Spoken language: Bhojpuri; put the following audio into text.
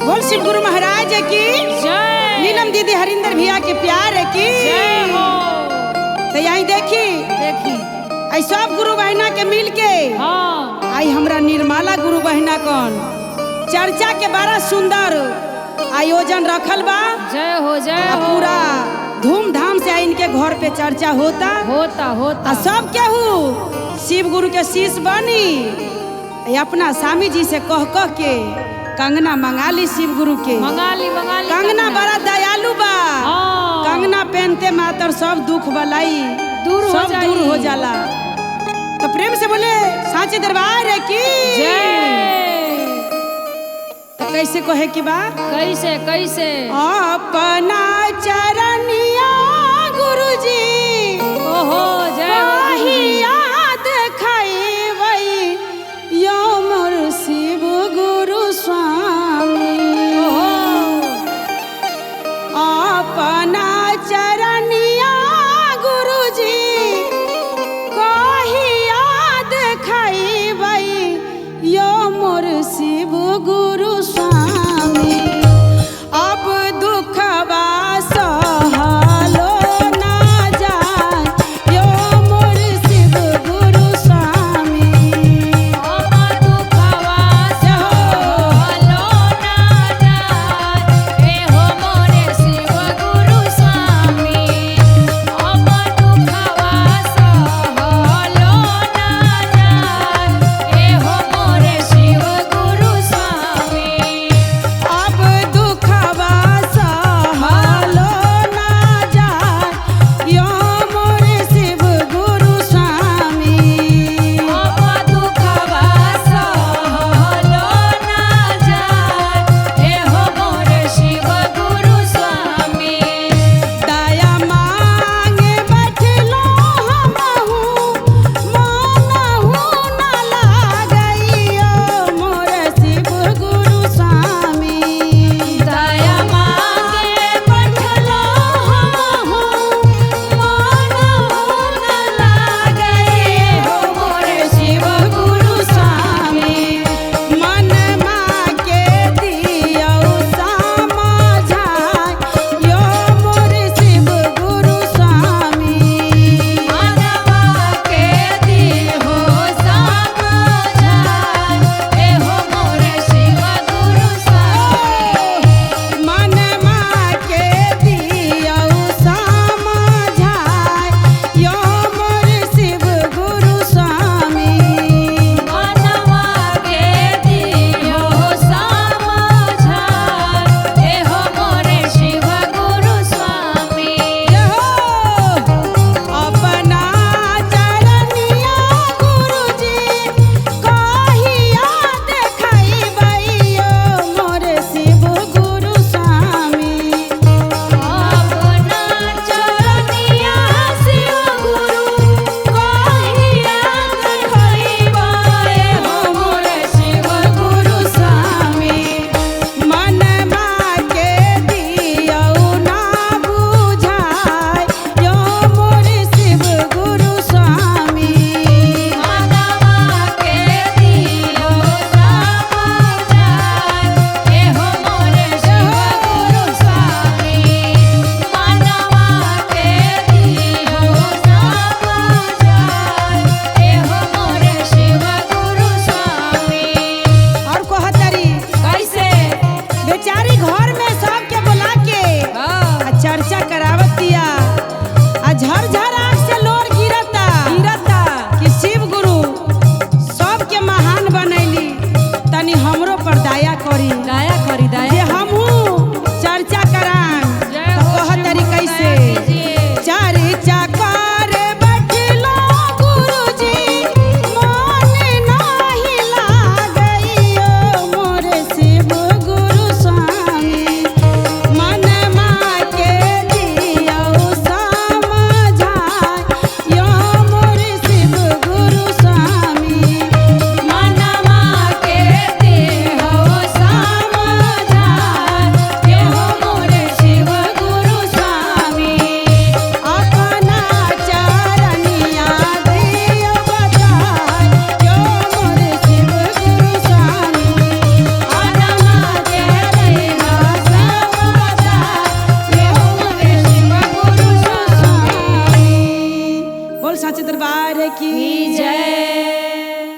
बोल शिव गुरु महाराज की जय। नीलम दीदी हरिंदर भैया के प्यार की जय हो। तो यही देखी आई सब गुरु बहना के मिल के हाँ। आई हमरा निर्मला गुरु बहना कौन चर्चा के बड़ा सुंदर आयोजन रखल बा। जय हो जय हो। पूरा धूमधाम से इनके घर पे चर्चा होता होता सब केहू शिव गुरु के शिष्य बनी अपना स्वामी जी से कह के कंगना मंगा ली शिव गुरु के। मंगा ली कंगना बड़ा दयालु बा। कंगना पहनते मातर सब दुख बलाई दूर हो जाला। तो प्रेम से बोले साचे दरबार है की तो कैसे कहे की बा कैसे अपना चरनिया गुरु जी ओहो जय हो। याद खाई यो मोर शिव गुरु स्वामी अपना चरनिया गुरु जी कही याद खाई यो मोर शिव गुरु स्वामी अब दुखवा सहलो ना जाए यो मोर शिव गुरु स्वामी अब दुखवा सहलो ना जाए हो मोरे शिव गुरु स्वामी। अब दुखवा सहलो ना जाए हो मोरे शिव गुरु स्वामी। अब दुखवा सहलो ना जाए यो मोर शिव गुरु स्वामी अब दुखवा सहलो ना जाए हो मोरे शिव गुरु स्वामी। दया मांगे बैठलो हमहू मनहू ना लागइयो मोर शिव गुरु स्वामी दया मांगे बैठलो हमहू मनहू न लागए हो मोरे शिव गुरु स्वामी। मन माके दियौ समझाय यो मोर शिव गुरु स्वामी मनवा के दिहो समझाए हो मोरे शिव गुरु स्वामी। मन माके दियौ समझाय यो मोर शिव गुरु स्वामी मनवा के दिहो समझाए हो मोरे शिव गुरु स्वामी। अपना चरनिया गुरु जी कही याद खाइबइयो मोर शिव गुरु स्वामी अपना चरनिया शिव गुरु कही याद खाइबाए हो मोरे शिव गुरु स्वामी। मन माके दियौ ना बुझाय यो मोर शिव गुरु स्वामी मनवा के दियो समझाए हो मोरे शिव गुरु स्वामी। मनवा के दियो समझाए हो मोरे शिव गुरु स्वामी। और कहतरी कैसे बेचारी घर में सबके बुला के आ चर्चा करावत दिया आ झरझर आँख से लोर गिरता कि शिव गुरु सबके महान बनैली तनी हमरो पर दया करी जे हमहू चर्चा करान जय तो हो कहतरी शिव कैसे कीजिए। चर्चा करे बैठलो गुरु जी मन नाही लागइयो मोर शिव गुरु स्वामी मन माके दियौ समझाय यो मोर शिव गुरु स्वामी मनवा के दिहो समझाए बोल साचे दरबार की जय।